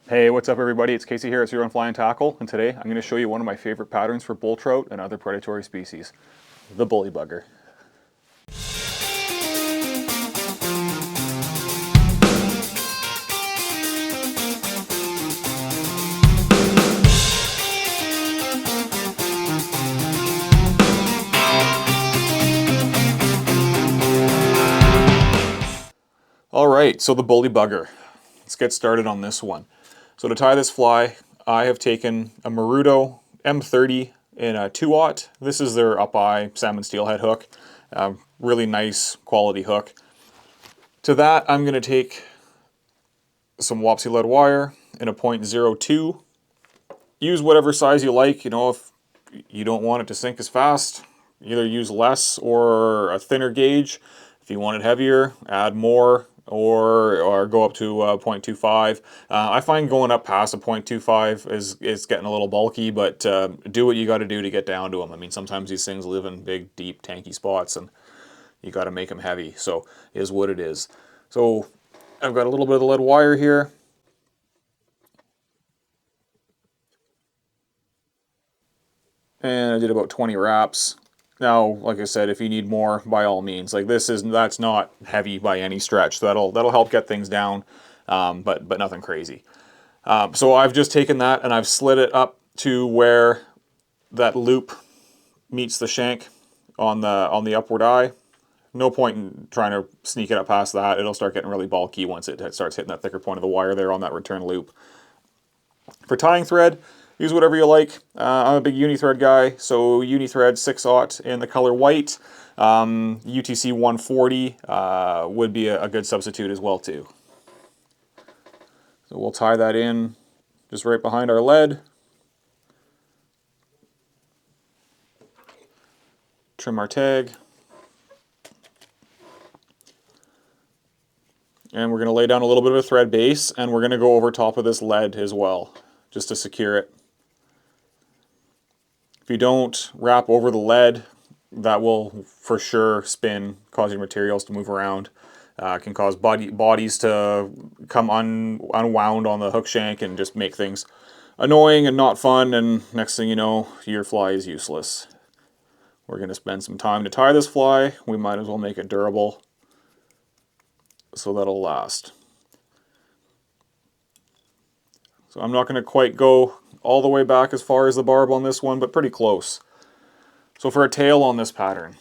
Hey, what's up everybody? It's Casey here at Zero and Fly and Tackle, and today I'm going to show you one of my favorite patterns for bull trout and other predatory species, the bully bugger. Alright, so the bully bugger. Let's get started on this one. So to tie this fly, I have taken a Maruto M30 in a 2/0. This is their up-eye salmon steelhead hook. Really nice quality hook. To that, I'm going to take some Wapsi lead wire in a .02. Use whatever size you like. You know, if you don't want it to sink as fast, either use less or a thinner gauge. If you want it heavier, add more or go up to .25. I find going up past a .25 is getting a little bulky, but do what you got to do to get down to them. I mean, sometimes these things live in big, deep, tanky spots, and you got to make them heavy. So is what it is. So I've got a little bit of the lead wire here. And I did about 20 wraps. Now, like I said, if you need more, by all means. Like that's not heavy by any stretch. So that'll help get things down, but nothing crazy. So I've just taken that and I've slid it up to where that loop meets the shank on the upward eye. No point in trying to sneak it up past that. It'll start getting really bulky once it starts hitting that thicker point of the wire there on that return loop. For tying thread, use whatever you like. I'm a big uni thread guy, so uni thread 6/0 in the color white. UTC 140 would be a good substitute as well too. So we'll tie that in just right behind our lead. Trim our tag. And we're going to lay down a little bit of a thread base, and we're going to go over top of this lead as well, just to secure it. If you don't wrap over the lead, that will for sure spin, cause your materials to move around. Can cause bodies to come unwound on the hook shank and just make things annoying and not fun, and next thing you know, your fly is useless. We're going to spend some time to tie this fly. We might as well make it durable, so that'll last. So I'm not going to quite go all the way back as far as the barb on this one, but pretty close. So for a tail on this pattern,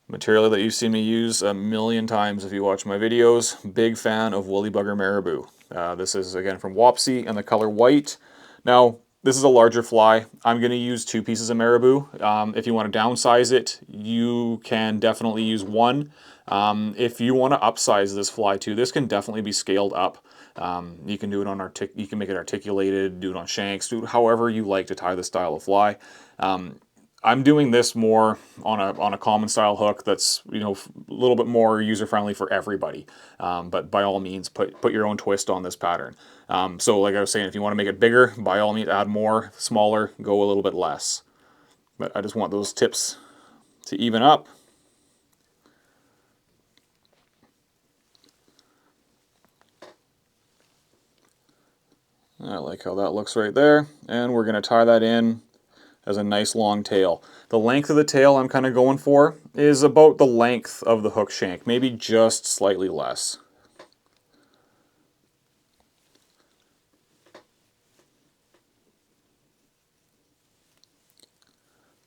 material that you've seen me use a million times if you watch my videos, big fan of woolly bugger Marabou. This is again from Wapsi and the color white. Now this is a larger fly. I'm going to use 2 pieces of Marabou. If you want to downsize it, you can definitely use 1. If you want to upsize this fly too, this can definitely be scaled up. You can do it on you can make it articulated, do it on shanks, do it however you like to tie this style of fly. I'm doing this more on a common style hook that's, you know, a little bit more user friendly for everybody. But by all means, put your own twist on this pattern. So like I was saying, if you want to make it bigger, by all means add more. Smaller, go a little bit less. But I just want those tips to even up. I like how that looks right there. And we're going to tie that in as a nice long tail. The length of the tail I'm kind of going for is about the length of the hook shank, maybe just slightly less.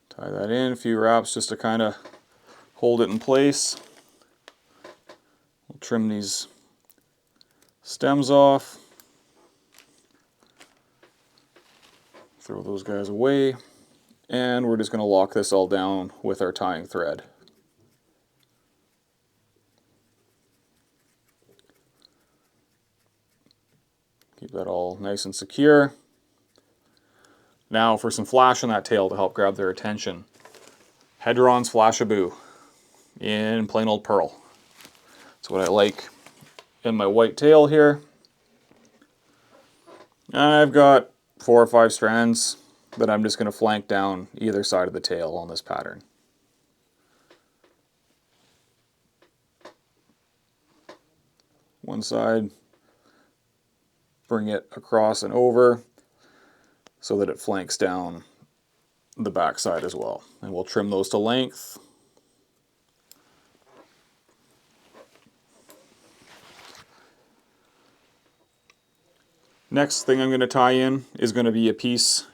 Tie that in, a few wraps just to kind of hold it in place. We'll trim these stems off. Throw those guys away. And we're just going to lock this all down with our tying thread. Keep that all nice and secure. Now for some flash on that tail to help grab their attention. Hedron's Flashabou in plain old pearl. That's what I like in my white tail here. I've got 4 or 5 strands that I'm just going to flank down either side of the tail on this pattern. One side bring it across and over so that it flanks down the backside as well. And we'll trim those to length. Next thing I'm going to tie in is going to be a piece.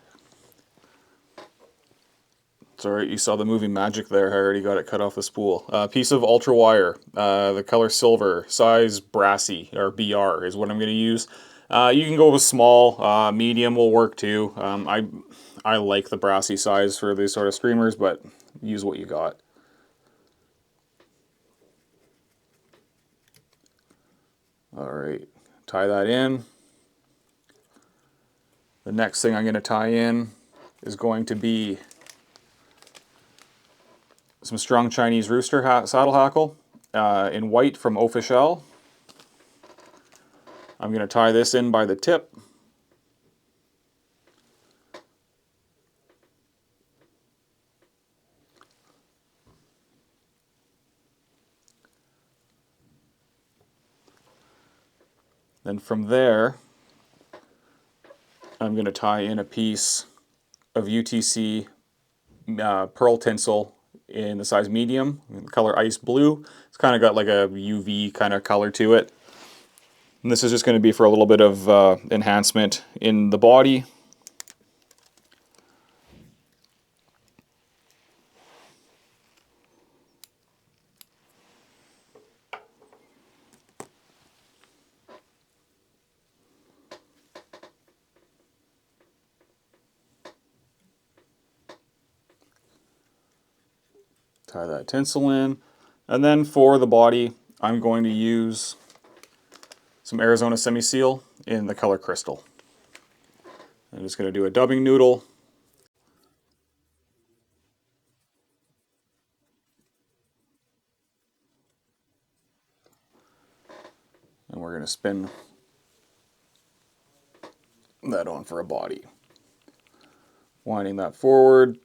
Sorry, you saw the movie Magic there. I already got it cut off the spool. A piece of ultra wire, the color silver, size brassy, or BR is what I'm going to use. You can go with small, medium will work too. I like the brassy size for these sort of streamers, but use what you got. Alright, tie that in. The next thing I'm going to tie in is going to be some Strung Chinese Rooster saddle hackle in white from OfishL. I'm going to tie this in by the tip. Then from there, I'm going to tie in a piece of UTC pearl tinsel in the size medium, in the color ice blue. It's kind of got like a UV kind of color to it. And this is just going to be for a little bit of enhancement in the body. Tie that tinsel in. And then for the body, I'm going to use some Arizona Semi-Seal in the color crystal. I'm just going to do a dubbing noodle. And we're going to spin that on for a body. Winding that forward.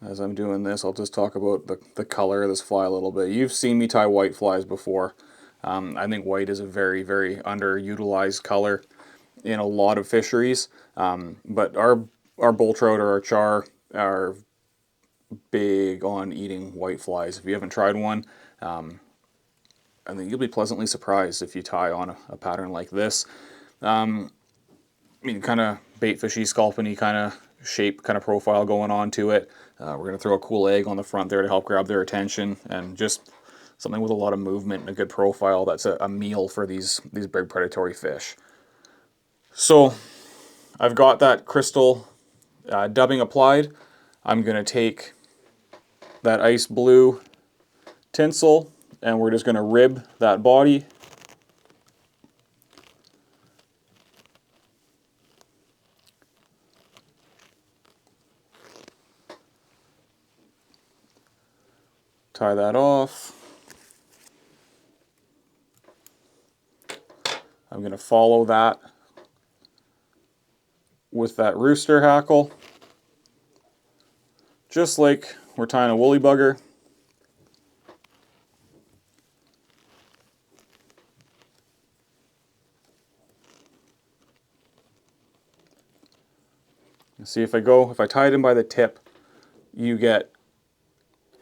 As I'm doing this, I'll just talk about the color of this fly a little bit. You've seen me tie white flies before. I think white is a very, very underutilized color in a lot of fisheries. But our bull trout or our char are big on eating white flies. If you haven't tried one, I think you'll be pleasantly surprised if you tie on a pattern like this. I mean, kind of baitfishy, scalpin-y kind of shape, kind of profile going on to it. We're going to throw a cool egg on the front there to help grab their attention, and just something with a lot of movement and a good profile that's a meal for these big predatory fish. So I've got that crystal dubbing applied. I'm going to take that ice blue tinsel and we're just going to rib that body. Tie that off. I'm going to follow that with that rooster hackle, just like we're tying a woolly bugger. And see, if I tie it in by the tip, you get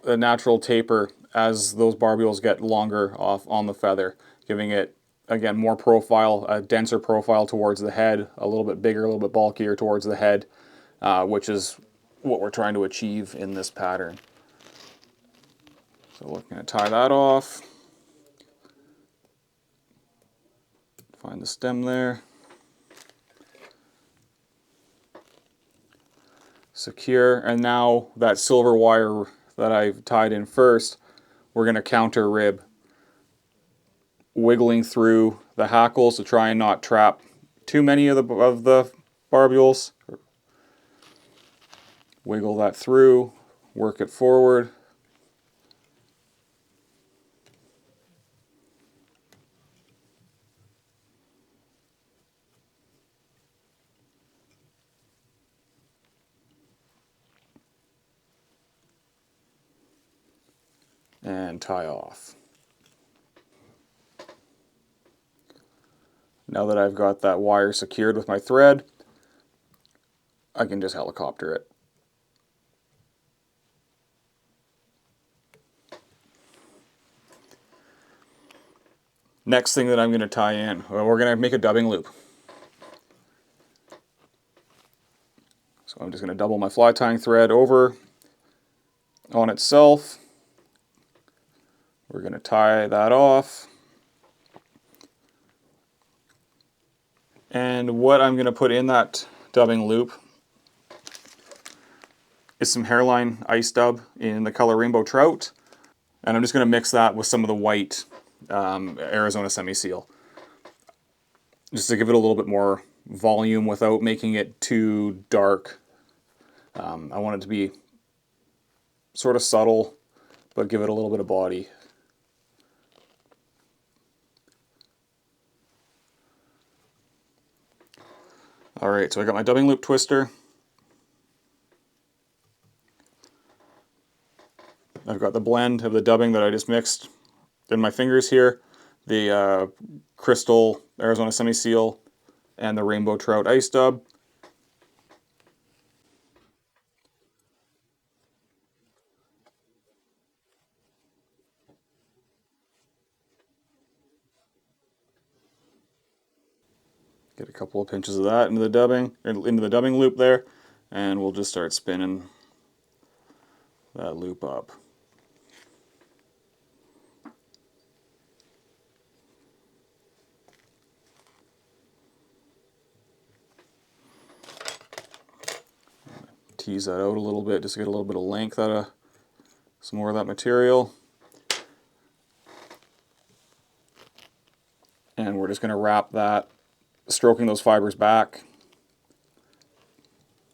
a natural taper as those barbules get longer off on the feather, giving it, again, more profile, a denser profile towards the head, a little bit bigger, a little bit bulkier towards the head, which is what we're trying to achieve in this pattern. So we're going to tie that off. Find the stem there. Secure, and now that silver wire that I've tied in first, we're going to counter rib, wiggling through the hackles to try and not trap too many of the barbules. Wiggle that through, work it forward. and tie off. Now that I've got that wire secured with my thread, I can just helicopter it. Next thing that I'm going to tie in, well, we're going to make a dubbing loop. So I'm just going to double my fly tying thread over on itself. We're going to tie that off. And what I'm going to put in that dubbing loop is some Hareline ice dub in the color Rainbow Trout. And I'm just going to mix that with some of the white Arizona Semi-Seal, just to give it a little bit more volume without making it too dark. I want it to be sort of subtle, but give it a little bit of body. Alright, so I got my dubbing loop twister. I've got the blend of the dubbing that I just mixed in my fingers here, the crystal Arizona Semi-Seal, and the Rainbow Trout ice dub. Get a couple of pinches of that into the dubbing loop there, and we'll just start spinning that loop up. Tease that out a little bit just to get a little bit of length out of some more of that material. And we're just going to wrap that, stroking those fibers back.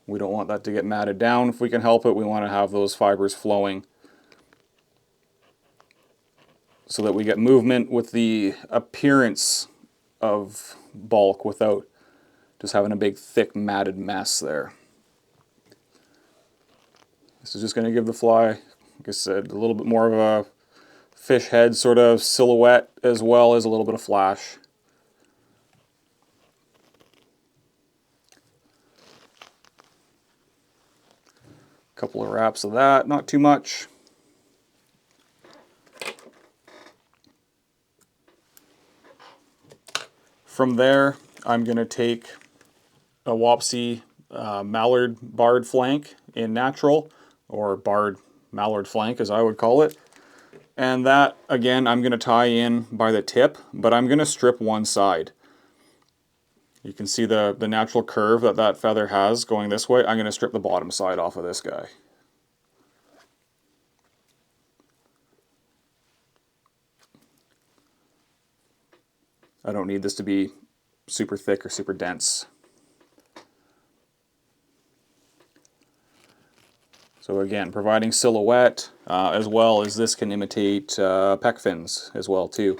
We don't want that to get matted down if we can help it. We want to have those fibers flowing so that we get movement with the appearance of bulk without just having a big thick matted mess there. This is just going to give the fly, like I said, a little bit more of a fish head sort of silhouette as well as a little bit of flash. Couple of wraps of that, not too much. From there, I'm going to take a Wapsi Mallard barred flank in natural, or barred Mallard flank as I would call it. And that, again, I'm going to tie in by the tip, but I'm going to strip one side. You can see the natural curve that that feather has going this way. I'm going to strip the bottom side off of this guy. I don't need this to be super thick or super dense. So again, providing silhouette, as well as this can imitate peck fins as well too.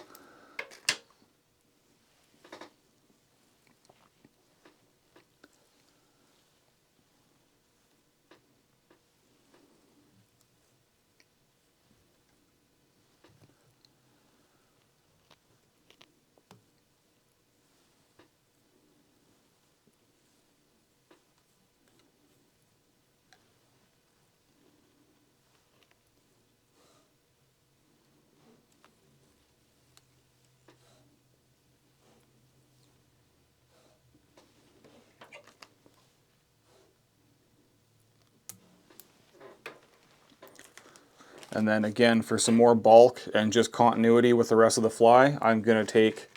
And then again, for some more bulk and just continuity with the rest of the fly, I'm going to take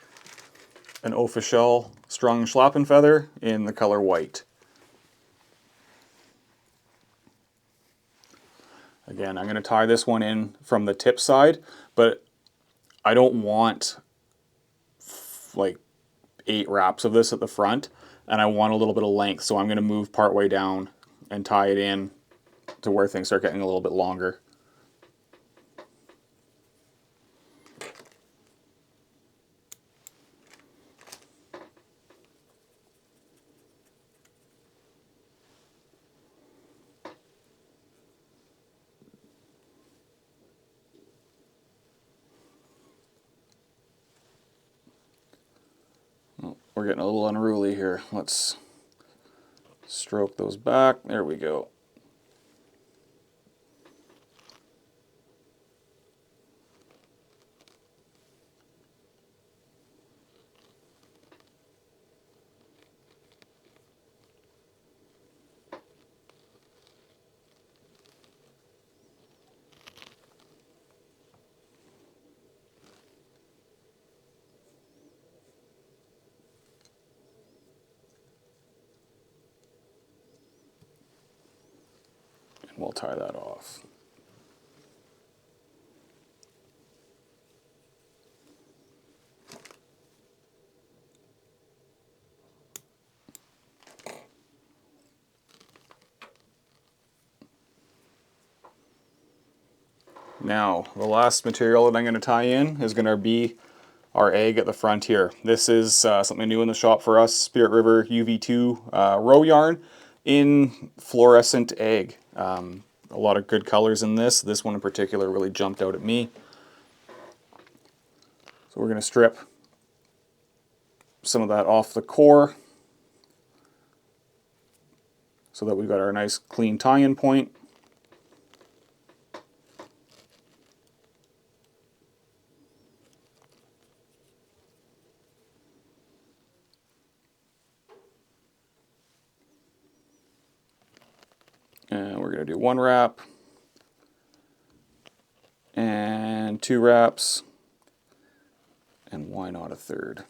an OfishL Strung Schlappen feather in the color white. Again, I'm going to tie this one in from the tip side, but I don't want like 8 wraps of this at the front, and I want a little bit of length, so I'm going to move part way down and tie it in to where things start getting a little bit longer. we're getting a little unruly here. Let's stroke those back. There we go. We'll tie that off. Now, the last material that I'm going to tie in is going to be our egg at the front here. This is something new in the shop for us, Spirit River UV2 row yarn in fluorescent egg. A lot of good colors in this. This one in particular really jumped out at me. So we're going to strip some of that off the core so that we've got our nice clean tie-in point. And we're going to do 1 wrap and 2 wraps, and why not a 3rd?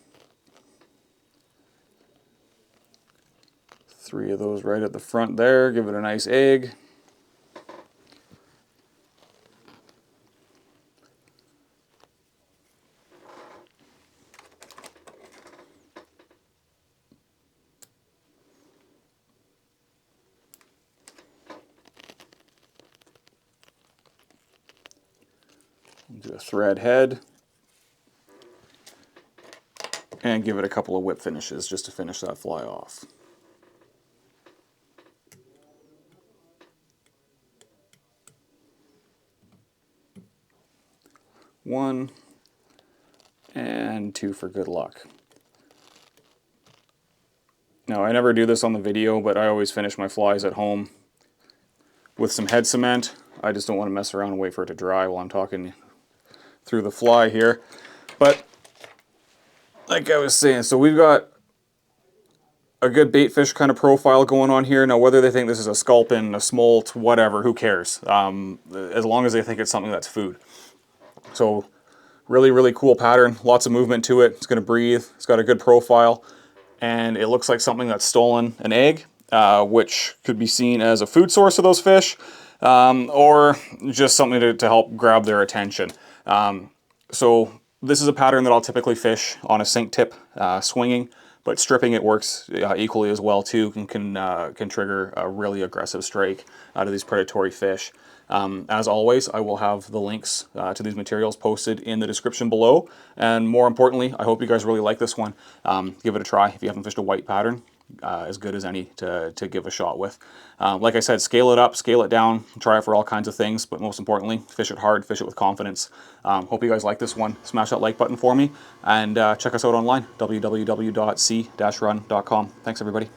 3 of those right at the front there, give it a nice egg. Do a thread head and give it a couple of whip finishes just to finish that fly off. One and 2 for good luck. Now, I never do this on the video, but I always finish my flies at home with some head cement. I just don't want to mess around and wait for it to dry while I'm talking through the fly here. But like I was saying, so we've got a good baitfish kind of profile going on here. Now, whether they think this is a sculpin, a smolt, whatever, who cares? As long as they think it's something that's food. So really, really cool pattern. Lots of movement to it. It's going to breathe. It's got a good profile. And it looks like something that's stolen an egg, which could be seen as a food source of those fish, or just something to help grab their attention. So this is a pattern that I'll typically fish on a sink tip swinging, but stripping it works equally as well too, and can trigger a really aggressive strike out of these predatory fish. As always, I will have the links to these materials posted in the description below. And more importantly, I hope you guys really like this one. Give it a try if you haven't fished a white pattern. As good as any to give a shot with. Like I said, scale it up, scale it down, try it for all kinds of things, but most importantly, fish it hard, fish it with confidence. Hope you guys like this one. Smash that like button for me, and check us out online, www.c-run.com. Thanks, everybody.